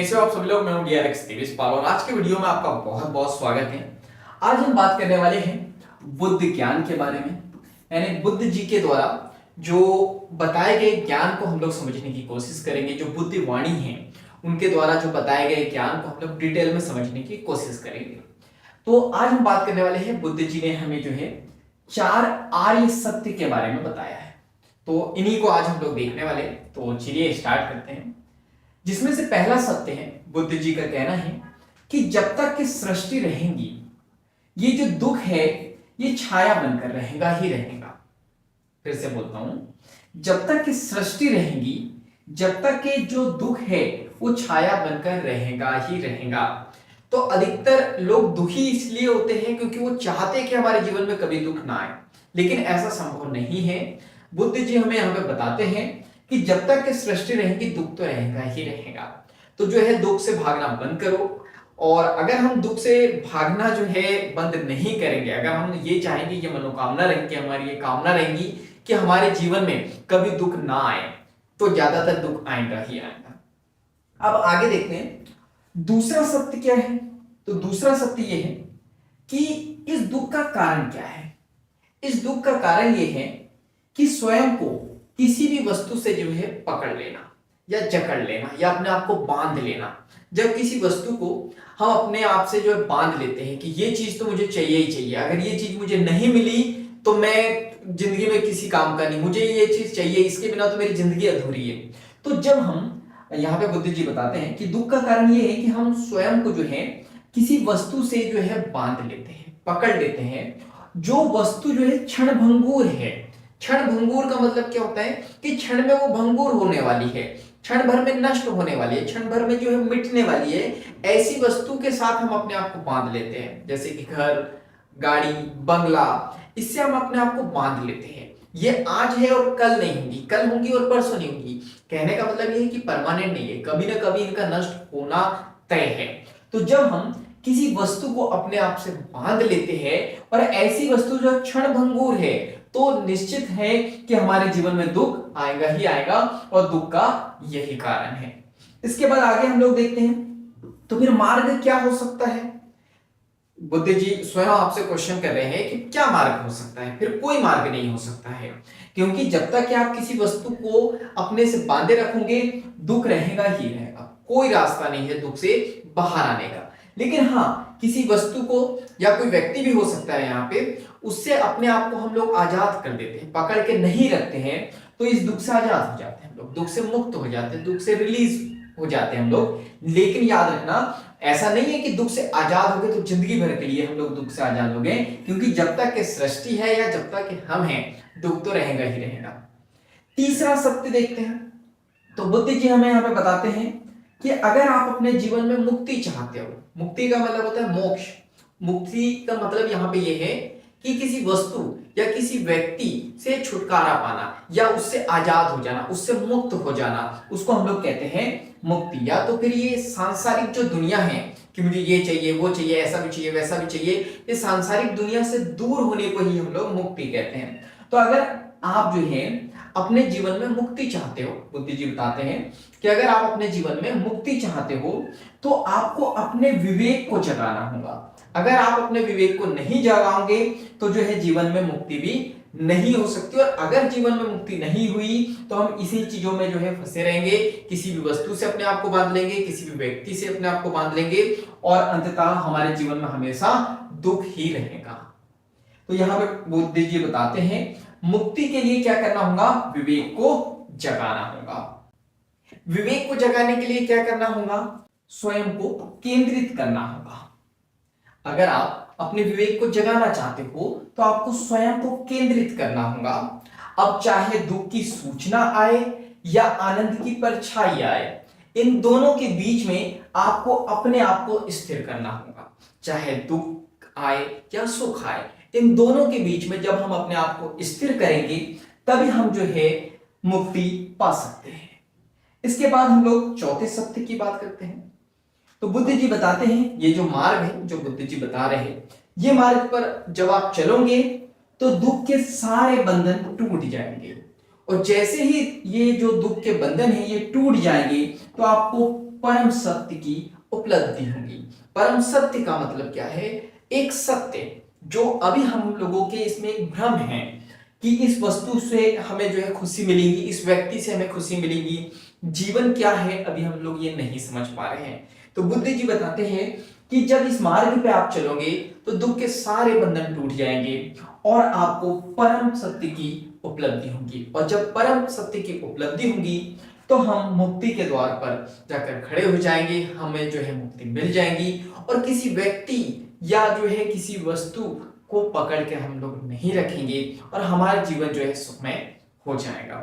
कैसे हो आप सभी लोग। मैं हूं डीआरएक्स देवेशपाल और आज के वीडियो में आपका बहुत बहुत स्वागत है। आज हम बात करने वाले हैं बुद्ध ज्ञान के बारे में, यानी बुद्ध जी के द्वारा जो बताए गए ज्ञान को हम लोग समझने की कोशिश करेंगे। जो बुद्ध वाणी है उनके द्वारा जो बताए गए ज्ञान को हम लोग डिटेल में समझने की कोशिश करेंगे। तो आज हम बात करने वाले हैं, बुद्ध जी ने हमें जो है 4 आर्य सत्य के बारे में बताया है, तो इन्हीं को आज हम लोग देखने वाले हैं। तो चलिए स्टार्ट करते हैं। जिसमें से पहला सत्य है, बुद्ध जी का कहना है कि जब तक कि सृष्टि रहेगी ये जो दुख है ये छाया बनकर रहेगा ही रहेगा। फिर से बोलता हूं, जब तक कि सृष्टि रहेगी, जब तक कि जो दुख है वो छाया बनकर रहेगा ही रहेगा। तो अधिकतर लोग दुखी इसलिए होते हैं क्योंकि वो चाहते हैं कि हमारे जीवन में कभी दुख ना आए, लेकिन ऐसा संभव नहीं है। बुद्ध जी हमें यहाँ पे बताते हैं कि जब तक कि सृष्टि रहेगी दुख तो रहेगा ही रहेगा। तो जो है दुख से भागना बंद करो, और अगर हम दुख से भागना जो है बंद नहीं करेंगे, अगर हम ये चाहेंगे, ये मनोकामना रहेंगे, हमारी ये कामना रहेगी कि हमारे जीवन में कभी दुख ना आए, तो ज्यादातर दुख आएगा ही आएगा। अब आगे देखते हैं दूसरा सत्य क्या है। तो दूसरा सत्य ये है कि इस दुख का कारण क्या है। इस दुख का कारण ये है कि स्वयं को किसी भी वस्तु से जो है पकड़ लेना या जकड़ लेना या अपने आप को बांध लेना। जब किसी वस्तु को हम अपने आप से जो है बांध लेते हैं कि ये चीज तो मुझे चाहिए ही चाहिए, अगर ये चीज मुझे नहीं मिली तो मैं जिंदगी में किसी काम का नहीं, मुझे ये चीज चाहिए, इसके बिना तो मेरी जिंदगी अधूरी है। तो जब हम यहाँ पे बुद्ध जी बताते हैं कि दुख का कारण ये है कि हम स्वयं को जो है किसी वस्तु से जो है बांध लेते हैं, पकड़ लेते हैं, जो वस्तु जो है क्षण भंगुर है। क्षण भंगुर का मतलब क्या होता है कि क्षण में वो भंगुर होने वाली है, क्षण भर में नष्ट होने वाली है, क्षण भर में जो है मिटने वाली है। ऐसी वस्तु के साथ हम अपने आप को बांध लेते हैं, जैसे कि घर, गाड़ी, बंगला, इससे हम अपने आप को बांध लेते हैं। ये आज है और कल नहीं होगी, कल होंगी और परसों नहीं होगी। कहने का मतलब ये है कि परमानेंट नहीं है, कभी ना कभी इनका नष्ट होना तय है। तो जब हम किसी वस्तु को अपने आप से बांध लेते हैं और ऐसी वस्तु जो क्षण भंगुर है, तो निश्चित है कि हमारे जीवन में दुख आएगा ही आएगा, और दुख का यही कारण है। इसके बाद आगे हम लोग देखते हैं, तो फिर मार्ग क्या हो सकता है। बुद्ध जी स्वयं आपसे क्वेश्चन कर रहे हैं कि क्या मार्ग हो सकता है। फिर कोई मार्ग नहीं हो सकता है, क्योंकि जब तक कि आप किसी वस्तु को अपने से बांधे रखोगे दुख रहेगा ही रहेगा। कोई रास्ता नहीं है दुख से बाहर आने का। लेकिन हाँ, किसी वस्तु को या कोई व्यक्ति भी हो सकता है यहाँ पे, उससे अपने आप को हम लोग आजाद कर देते हैं, पकड़ के नहीं रखते हैं, तो इस दुख से आजाद हो जाते हैं हम लोग, दुख से मुक्त हो जाते हैं, दुख से रिलीज हो जाते हैं हम लोग। लेकिन याद रखना, ऐसा नहीं है कि दुख से आजाद हो गए तो जिंदगी भर के लिए हम लोग दुख से आजाद हो गए, क्योंकि जब तक कि सृष्टि है या जब तक कि हम हैं दुख तो रहेगा ही रहेगा। तीसरा सत्य देखते हैं। तो बुद्ध जी हमें यहाँ पे बताते हैं कि अगर आप अपने जीवन में मुक्ति चाहते हो, मुक्ति का मतलब होता है मोक्ष। मुक्ति का मतलब यहाँ पे ये है कि किसी वस्तु या किसी व्यक्ति से छुटकारा पाना या उससे आजाद हो जाना, उससे मुक्त हो जाना, उसको हम लोग कहते हैं मुक्ति। या तो फिर ये सांसारिक जो दुनिया है कि मुझे ये चाहिए, वो चाहिए, ऐसा भी चाहिए, वैसा भी चाहिए, ये सांसारिक दुनिया से दूर होने को ही हम लोग मुक्ति कहते हैं। तो अगर आप जो है अपने जीवन में मुक्ति चाहते हो, बुद्ध जी बताते हैं कि अगर आप अपने जीवन में मुक्ति चाहते हो तो आपको अपने विवेक को जगाना होगा। अगर आप अपने विवेक को नहीं जगाओगे तो जो है जीवन में मुक्ति भी नहीं हो सकती, और अगर जीवन में मुक्ति नहीं हुई तो हम इसी चीजों में जो है फंसे रहेंगे। किसी भी वस्तु से अपने आप को बांध लेंगे, किसी भी व्यक्ति से अपने आप को बांध लेंगे, और अंततः हमारे जीवन में हमेशा दुख ही रहेगा। तो यहाँ पे बुद्ध जी बताते हैं मुक्ति के लिए क्या करना होगा, विवेक को जगाना होगा। विवेक को जगाने के लिए क्या करना होगा, स्वयं को केंद्रित करना होगा। अगर आप अपने विवेक को जगाना चाहते हो तो आपको स्वयं को केंद्रित करना होगा। अब चाहे दुख की सूचना आए या आनंद की परछाई आए, इन दोनों के बीच में आपको अपने आप को स्थिर करना होगा। चाहे दुख आए या सुख आए, इन दोनों के बीच में जब हम अपने आप को स्थिर करेंगे तभी हम जो है मुक्ति पा सकते हैं। इसके बाद हम लोग चौथे सत्य की बात करते हैं। तो बुद्ध जी बताते हैं ये जो मार्ग है, जो बुद्ध जी बता रहे हैं, ये मार्ग पर जब आप चलोगे तो दुख के सारे बंधन टूट जाएंगे, और जैसे ही ये जो दुख के बंधन है ये टूट जाएंगे तो आपको परम सत्य की उपलब्धि होगी। परम सत्य का मतलब क्या है? एक सत्य जो अभी हम लोगों के इसमें एक भ्रम है कि इस वस्तु से हमें जो है खुशी मिलेगी, इस व्यक्ति से हमें खुशी मिलेगी, जीवन क्या है अभी हम लोग ये नहीं समझ पा रहे हैं। तो बुद्ध जी बताते हैं कि जब इस मार्ग पे आप चलोगे तो दुख के सारे बंधन टूट जाएंगे और आपको परम सत्य की उपलब्धि होगी। और जब परम सत्य की उपलब्धि होगी तो हम मुक्ति के द्वार पर जाकर खड़े हो जाएंगे, हमें जो है मुक्ति मिल जाएगी और किसी व्यक्ति या जो है किसी वस्तु को पकड़ के हम लोग नहीं रखेंगे और हमारा जीवन जो है सुखमय हो जाएगा।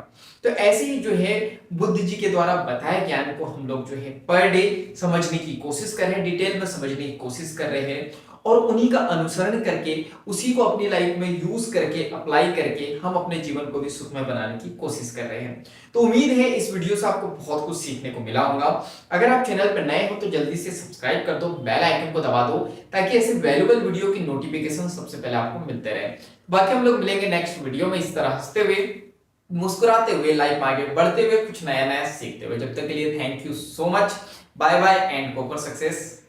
तो ऐसे ही जो है बुद्ध जी के द्वारा बताए ज्ञान को हम लोग जो है पर डे समझने की कोशिश कर रहे हैं, डिटेल में समझने की कोशिश कर रहे हैं और उन्हीं का अनुसरण करके उसी को अपनी लाइफ में यूज करके अप्लाई करके हम अपने जीवन को भी सुखमय बनाने की कोशिश कर रहे हैं। तो उम्मीद है इस वीडियो से आपको बहुत कुछ सीखने को मिला होगा। अगर आप चैनल पर नए हो तो जल्दी से सब्सक्राइब कर दो, बेल आइकन को दबा दो ताकि ऐसे वैल्यूएबल वीडियो की नोटिफिकेशन सबसे पहले आपको मिलते रहे। बाकी हम लोग मिलेंगे नेक्स्ट वीडियो में इस तरह हंसते हुए, मुस्कुराते हुए, लाइफ में आगे बढ़ते हुए, कुछ नया नया सीखते हुए। जब तक के लिए thank you so much, bye bye and go for success.